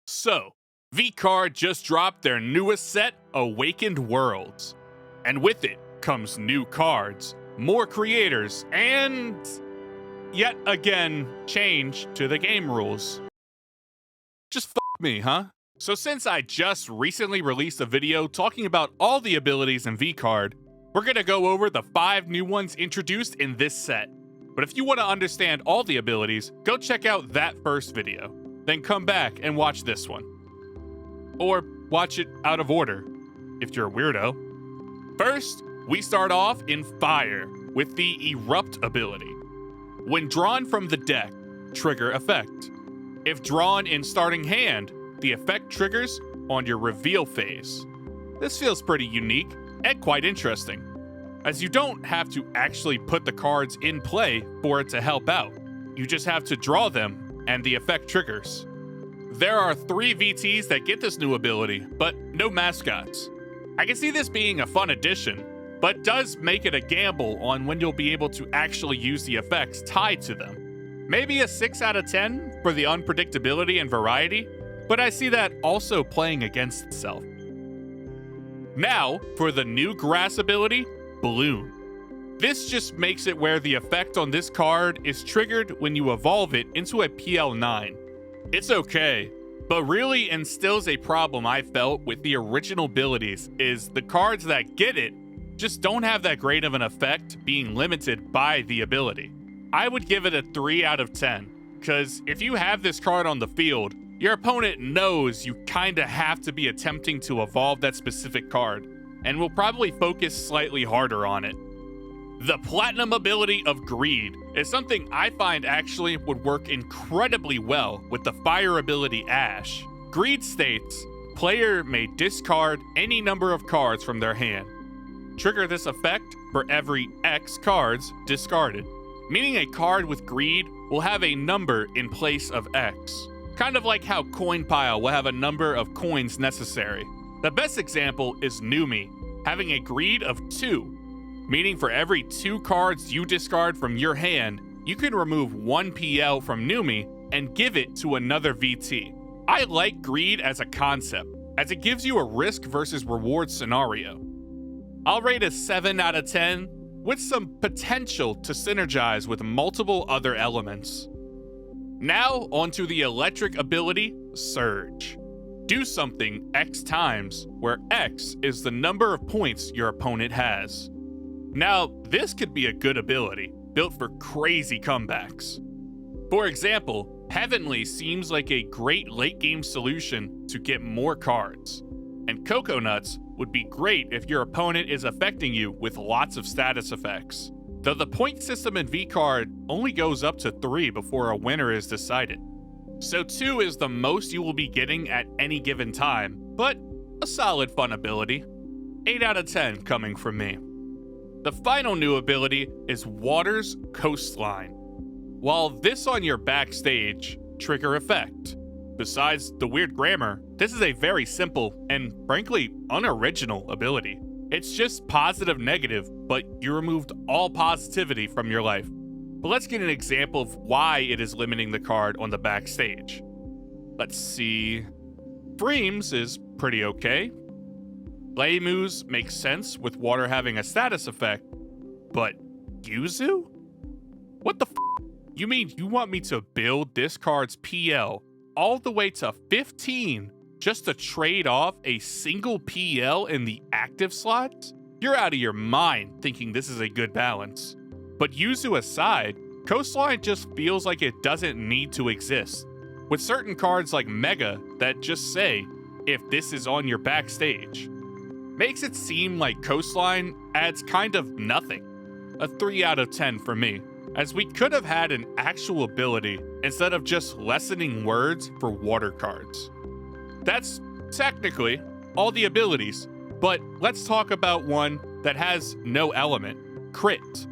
So, VCard just dropped their newest set, Awakened Worlds. And with it comes new cards, more creators, and yet again, change to the game rules. Just me, huh? So since I just recently released a video talking about all the abilities in VCard, we're gonna go over the 5 new ones introduced in this set. But if you want to understand all the abilities, go check out that first video. Then come back and watch this one. Or watch it out of order, if you're a weirdo. First, we start off in Fire with the Erupt ability. When drawn from the deck, trigger effect. If drawn in starting hand, the effect triggers on your reveal phase. This feels pretty unique and quite interesting, as you don't have to actually put the cards in play for it to help out. You just have to draw them and the effect triggers. There are 3 VTs that get this new ability, but no mascots. I can see this being a fun addition, but does make it a gamble on when you'll be able to actually use the effects tied to them. Maybe a 6 out of 10 for the unpredictability and variety, but I see that also playing against itself. Now, for the new grass ability, Balloon. This just makes it where the effect on this card is triggered when you evolve it into a PL9. It's okay, but really instills a problem I felt with the original abilities is the cards that get it just don't have that great of an effect being limited by the ability. I would give it a 3 out of 10, because if you have this card on the field, your opponent knows you kinda have to be attempting to evolve that specific card, and will probably focus slightly harder on it. The Platinum ability of Greed is something I find actually would work incredibly well with the Fire ability Ash. Greed states, player may discard any number of cards from their hand. Trigger this effect for every X cards discarded, meaning a card with Greed will have a number in place of X. Kind of like how Coin Pile will have a number of coins necessary. The best example is Numi, having a Greed of 2, meaning for every 2 cards you discard from your hand, you can remove 1 PL from Numi and give it to another VT. I like Greed as a concept, as it gives you a risk versus reward scenario. I'll rate a 7 out of 10, with some potential to synergize with multiple other elements. Now, onto the electric ability, Surge. Do something X times, where X is the number of points your opponent has. Now, this could be a good ability, built for crazy comebacks. For example, Heavenly seems like a great late-game solution to get more cards. And Coconuts would be great if your opponent is affecting you with lots of status effects. Though the point system in VCard only goes up to 3 before a winner is decided. So 2 is the most you will be getting at any given time, but a solid fun ability. 8 out of 10 coming from me. The final new ability is Water's Coastline. While this on your backstage, trigger effect. Besides the weird grammar, this is a very simple and frankly unoriginal ability. It's just positive negative, but you removed all positivity from your life. But let's get an example of why it is limiting the card on the backstage. Let's see. Freems is pretty okay. Laymus makes sense with water having a status effect, but Yuzu? What the f? You mean you want me to build this card's PL all the way to 15 just to trade off a single PL in the active slots? You're out of your mind thinking this is a good balance. But Yuzu aside, Coastline just feels like it doesn't need to exist, with certain cards like Mega that just say, if this is on your backstage. Makes it seem like Coastline adds kind of nothing. A 3 out of 10 for me, as we could have had an actual ability instead of just lessening words for water cards. That's technically all the abilities, but let's talk about one that has no element, Crit.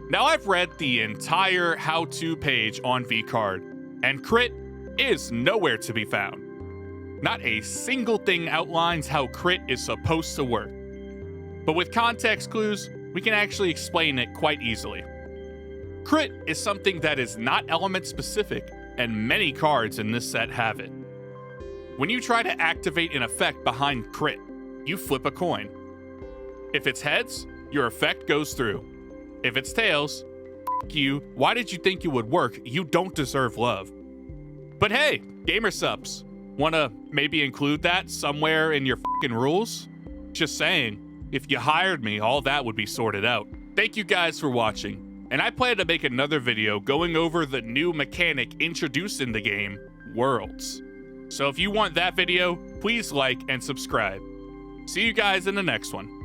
Now I've read the entire how-to page on VCard, and Crit is nowhere to be found. Not a single thing outlines how Crit is supposed to work. But with context clues, we can actually explain it quite easily. Crit is something that is not element specific, and many cards in this set have it. When you try to activate an effect behind crit, you flip a coin. If it's heads, your effect goes through. If it's tails, f you, why did you think it would work? You don't deserve love. But hey, gamer subs, wanna maybe include that somewhere in your fucking rules? Just saying, if you hired me, all that would be sorted out. Thank you guys for watching, and I plan to make another video going over the new mechanic introduced in the game, Worlds. So if you want that video, please like and subscribe. See you guys in the next one.